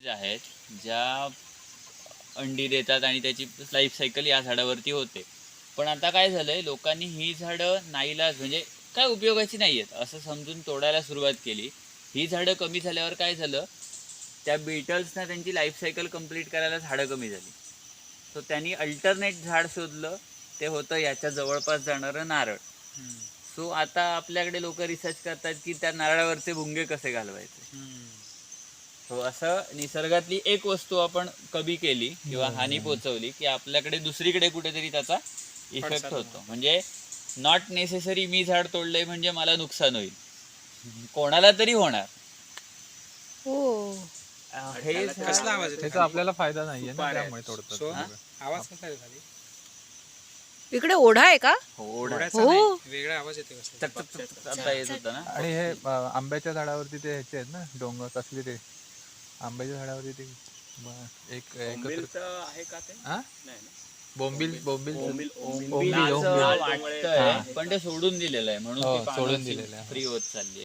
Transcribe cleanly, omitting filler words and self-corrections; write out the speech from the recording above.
आहेत ज्या अंडी देतात आणि त्याची लाईफ सायकल या झाडावरती होते. पण आता काय झालंय, लोकांनी ही झाडं नाईलाज म्हणजे काय उपयोगाची नाही आहेत असं समजून तोडायला सुरुवात केली. ही झाडं कमी झाल्यावर काय झालं, त्या बीटल्सना त्यांची लाईफ सायकल कंप्लीट करायला झाडं कमी झाली. सो त्यांनी अल्टरनेट झाड शोधलं, ते होतं याच्या जवळपास जाणारं नारळ. सो आता आपल्याकडे लोक रिसर्च करतात की त्या नारळावरचे भुंगे कसे घालवायचे. हो, असं निसर्गातली एक वस्तू आपण कमी केली किंवा हानी पोचवली की आपल्याकडे दुसरीकडे कुठेतरी त्याचा इफेक्ट होतो. म्हणजे नॉट नेसेसरी मी झाड तोडलंय म्हणजे मला नुकसान होईल, कोणाला तरी होणार. हो. हे कसला आवाज येतो? त्याचा आपल्याला फायदा नाहीये ना, त्यामुळे तोडतात. सो, सगळं. आवाज कसा येतो खाली? इकडे ओढा आहे का? ओढ्याचा हो. नाही, वेगळा आवाज येतो कसला? चक चक चक आता येत होता ना. आणि हे आंब्याच्या झाडावरती ते ह्याचे आहेत ना डोंगर कसले ते आंब्याच्या झाडावरती ते एक एकत्र आहे का ते? हा? नाही ना. बोंबील बोंबील ओंबील असं वाटतंय, पण ते सोडून दिलेलं आहे म्हणून हो, ती सोडून पानं दिलेलं आहे. फ्री होत चालली.